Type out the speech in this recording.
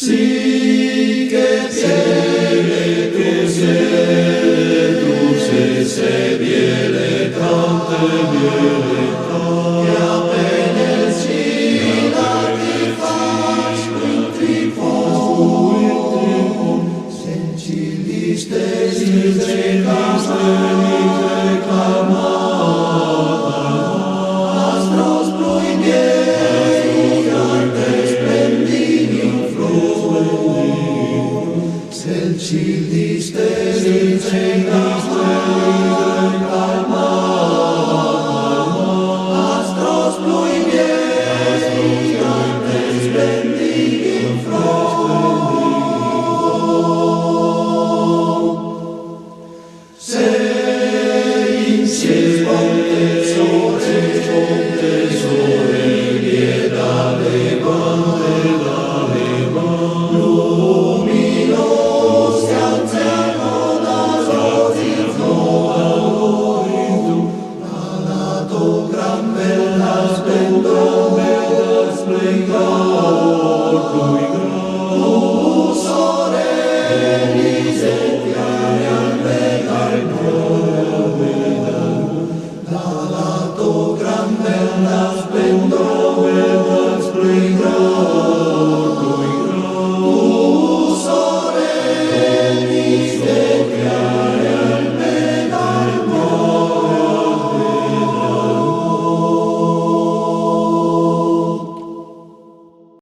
sì che piele tu se viele tante viele che appena il cielo ti faci in trifon sencilliste camata astros proibiei desprendini in flor sencilliste camata